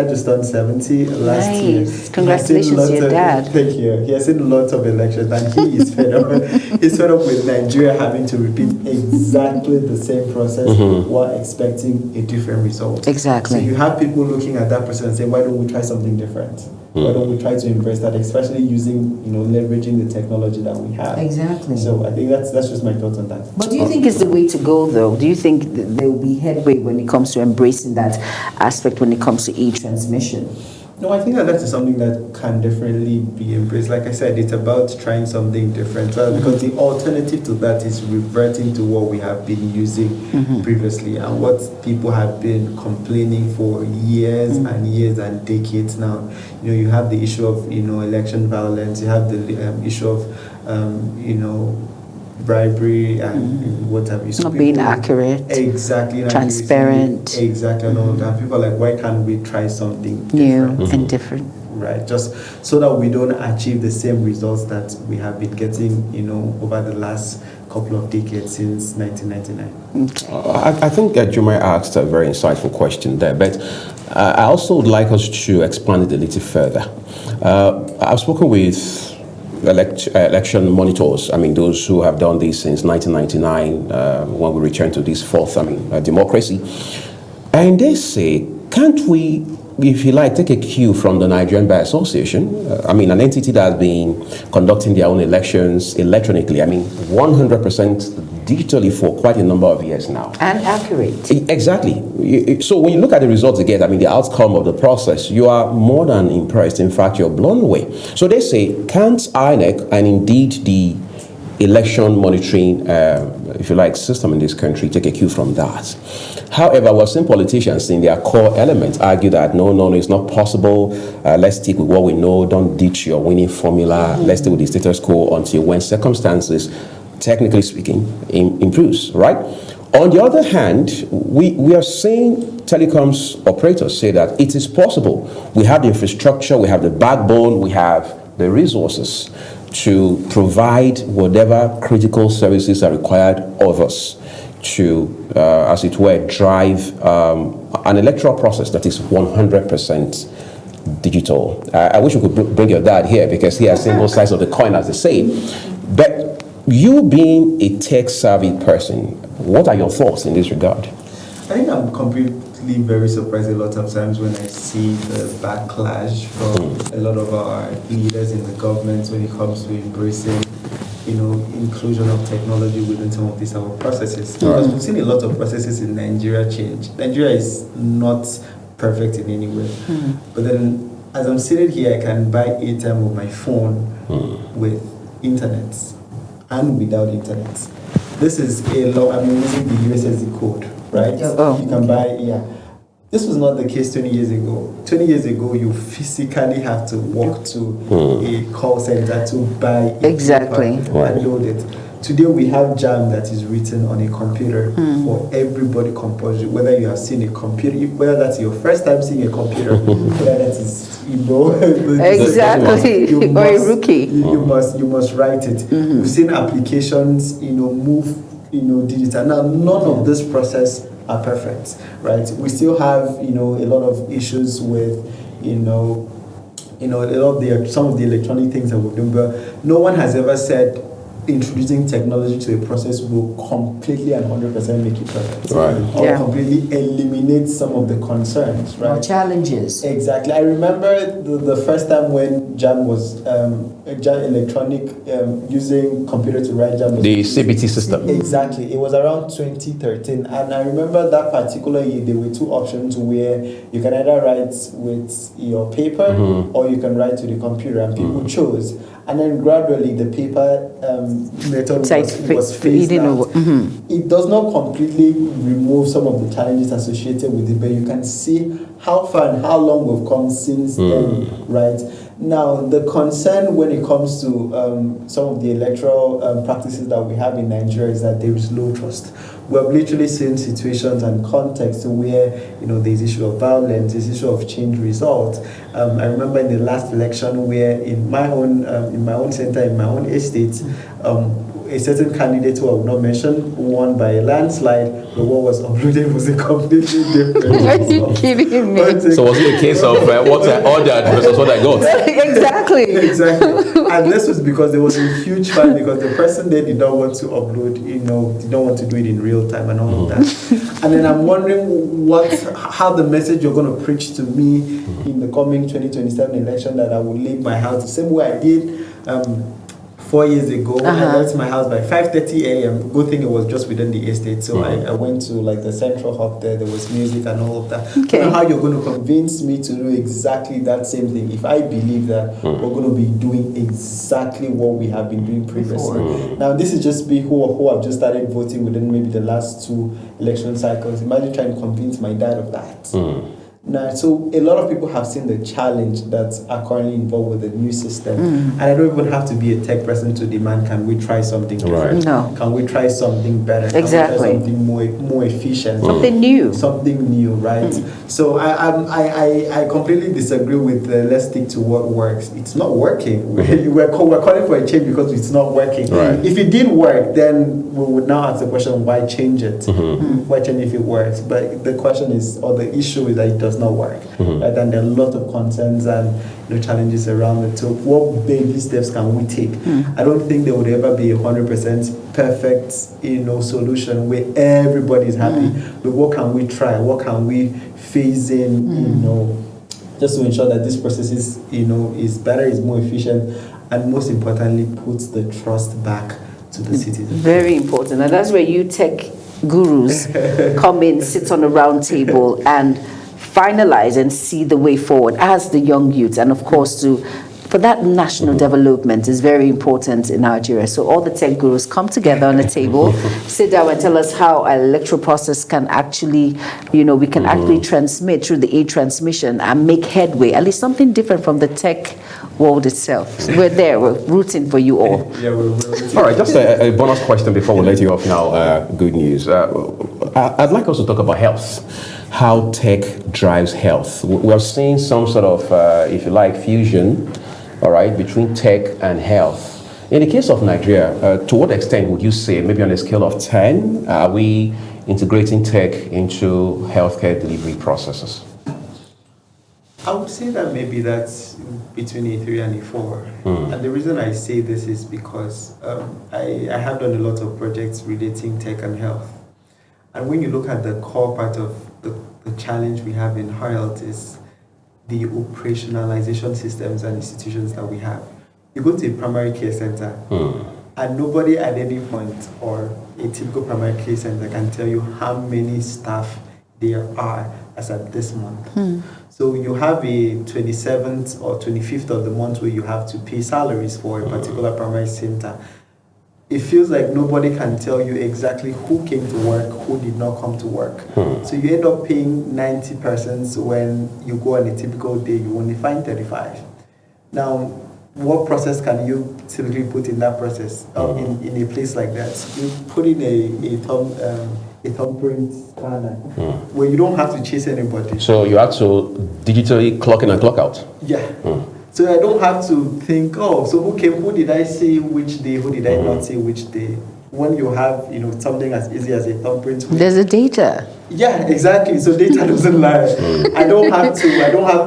just turned 70 last year. Congratulations to your dad. Thank you. He has seen lots of elections and he is fed up. He's fed up with Nigeria having to repeat exactly the same process while expecting a different result. Exactly. So you have people looking at that process and saying, why don't we try something different? Why don't we try to embrace that, especially using, leveraging the technology that we have? Exactly. So I think that's just my thoughts on that. But do you think it's the way to go, though? Do you think there will be headway when it comes to embracing that aspect when it comes to e-transmission? No, I think that is something that can definitely be embraced. Like I said, it's about trying something different, right? Because the alternative to that is reverting to what we have been using previously and what people have been complaining for years and years and decades now. You have the issue of, election violence. You have the issue of, bribery and what have you. So not being accurate. Exactly. Transparent. Exactly. And all that. People are like, why can't we try something new different? and different? right? Just so that we don't achieve the same results that we have been getting, over the last couple of decades since 1999. I think Jumai asked a very insightful question there, but I also would like us to expand it a little further. I've spoken with election monitors, those who have done this since 1999, when we returned to this fourth, democracy. And they say, can't we, if you like, take a cue from the Nigerian Bar Association, an entity that has been conducting their own elections electronically, 100% digitally for quite a number of years now. And accurate. Exactly. So when you look at the results again, the outcome of the process, you are more than impressed. In fact, you're blown away. So they say, can't INEC and indeed the election monitoring, if you like, system in this country take a cue from that? However, we've seen politicians in their core elements argue that no, it's not possible. Let's stick with what we know. Don't ditch your winning formula. Let's stay with the status quo until when circumstances, technically speaking, improves, right? On the other hand, we are seeing telecoms operators say that it is possible. We have the infrastructure, we have the backbone, we have the resources to provide whatever critical services are required of us to, as it were, drive an electoral process that is 100% digital. I wish we could bring your dad here because he has seen both sides of the coin, as they say. But you being a tech-savvy person, what are your thoughts in this regard? I think I'm completely very surprised a lot of times when I see the backlash from a lot of our leaders in the government when it comes to embracing, inclusion of technology within some of these our processes. Because we've seen a lot of processes in Nigeria change. Nigeria is not perfect in any way. But then, as I'm sitting here, I can buy airtime with my phone with internet and without internet. This is a law. I'm using the USSD code, right? You can buy, This was not the case 20 years ago. 20 years ago, you physically have to walk to a call center to buy and load it. Today, we have JAM that is written on a computer for everybody compulsory, whether you have seen a computer, whether that's your first time seeing a computer, whether that is, exactly, or a rookie. You must write it. We've seen applications, move, digital. Now, none of this process are perfect, right? We still have, a lot of issues with, some of the electronic things that we're doing, but no one has ever said introducing technology to a process will completely and 100% make it perfect. Right. Or completely eliminate some of the concerns, right? Or challenges. Exactly. I remember the first time when JAM was, JAM electronic, using computer to write JAM. The CBT system. Exactly. It was around 2013. And I remember that particular year, there were two options where you can either write with your paper or you can write to the computer, and people chose. And then gradually the paper method was phased out. It does not completely remove some of the challenges associated with it, but you can see how far and how long we've come since then, right? Now, the concern when it comes to some of the electoral practices that we have in Nigeria is that there is low trust. We have literally seen situations and contexts where there's issue of violence, there's issue of change results. I remember in the last election where in my own center, in my own estate, a certain candidate who I will not mention won by a landslide, but what was uploaded was a completely different. Are you kidding me? So was it a case of what I ordered versus what I got? Exactly. And this was because there was a huge fight because the person there did not want to upload, did not want to do it in real time and all of that. And then I'm wondering how the message you're going to preach to me in the coming 2027 election that I will leave my house the same way I did 4 years ago. I left my house by 5:30 a.m. Good thing it was just within the estate. So I went to the central hub there. There was music and all of that. Okay. I don't know how you're going to convince me to do exactly that same thing if I believe that we're going to be doing exactly what we have been doing previously. Now, this is just me who have just started voting within maybe the last 2 election cycles. Imagine trying to convince my dad of that. Now, so a lot of people have seen the challenge that are currently involved with the new system, and I don't even have to be a tech person to demand, can we try something different? Right. No. Can we try something better? Can Exactly. we try something more efficient? Something new. Something new, right? So I completely disagree with let's stick to what works. It's not working. We're calling for a change because it's not working. Right. If it did work, then we would now ask the question, why change it? Why change if it works? But the question is, or the issue is that it does not work. Right? And there are a lot of concerns and challenges around it. So what baby steps can we take? I don't think there would ever be 100% perfect solution where everybody is happy. But what can we try? What can we phase in? Just to ensure that this process is better, is more efficient, and most importantly, puts the trust back to the citizens. Very important. And that's where you tech gurus come in, sit on a round table and finalize and see the way forward as the young youth. And of course, for that national development is very important in Nigeria. So all the tech gurus come together on a table, sit down and tell us how our electoral process can actually, we can actually transmit through the e-transmission and make headway, at least something different from the tech world itself. So we're there, we're rooting for you all. Yeah, we're rooting. All right, just a bonus question before we let you off now. Good news. I'd like us to talk about health. How tech drives health. We are seeing some sort of, if you like, fusion, all right, between tech and health. In the case of Nigeria, to what extent would you say, maybe on a scale of 10, are we integrating tech into healthcare delivery processes? I would say that maybe that's between a 3 and a 4. And the reason I say this is because I have done a lot of projects relating tech and health. And when you look at the core part of the challenge we have in health is the operationalization systems and institutions that we have. You go to a primary care center, and nobody at any point or a typical primary care center can tell you how many staff there are as at this month. So you have a 27th or 25th of the month where you have to pay salaries for a particular primary center. It feels like nobody can tell you exactly who came to work, who did not come to work. So you end up paying 90 persons when you go on a typical day, you only find 35. Now, what process can you typically put in that process, in a place like that? You put in a thumbprint scanner where you don't have to chase anybody. So you have to digitally clock in and clock out? Yeah. So I don't have to think, so who came, who did I see which day, who did I not see which day? When you have, something as easy as a thumbprint. There's a data. Yeah, exactly. So data doesn't lie. I don't have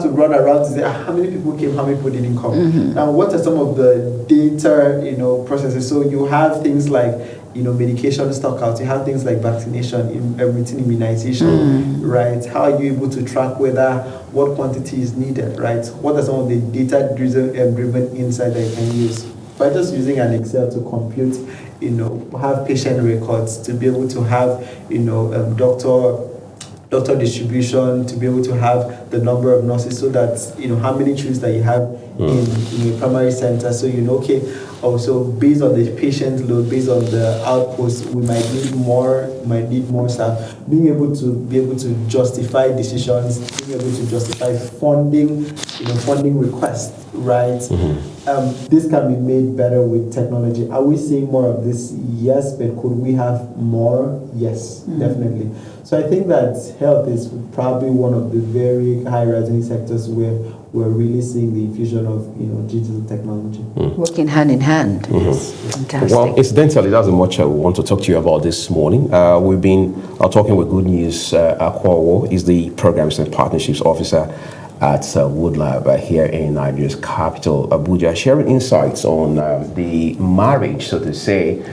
to run around to say how many people came, how many people didn't come. Now, what are some of the data, processes? So you have things like, medication stockouts. You have things like vaccination, routine immunization, right? How are you able to track what quantity is needed, right? What are some of the data-driven insight that you can use? By just using an Excel to compute, have patient records, to be able to have, doctor distribution, to be able to have the number of nurses, so that how many trees that you have in a primary center, so also based on the patient load, based on the outpost, we might need more staff. Being able to justify decisions, being able to justify funding requests, right? This can be made better with technology. Are we seeing more of this? Yes, but could we have more? Yes, definitely. So I think that health is probably one of the very high-rising sectors where we're really seeing the infusion of digital technology. Working hand in hand. Yes. Fantastic. Well, incidentally, that's much I want to talk to you about this morning. We've been talking with Good News. Akwawo is the Programs and Partnerships Officer at Woodlab here in Nigeria's capital, Abuja, sharing insights on the marriage, so to say,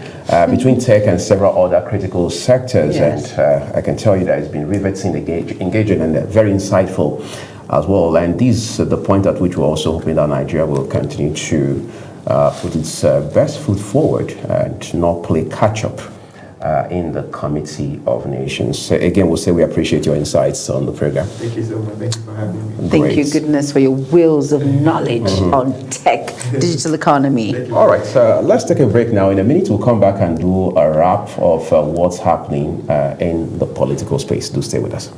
between tech and several other critical sectors. Yes. And I can tell you that it's been riveting, engaging, and very insightful as well. And this is the point at which we're also hoping that Nigeria will continue to put its best foot forward and not play catch-up in the Committee of Nations. So again, we'll say we appreciate your insights on the program. Thank you so much. Thank you for having me. Thank you, goodness, for your wheels of knowledge on tech, digital economy. All right, so let's take a break now. In a minute, we'll come back and do a wrap of what's happening in the political space. Do stay with us.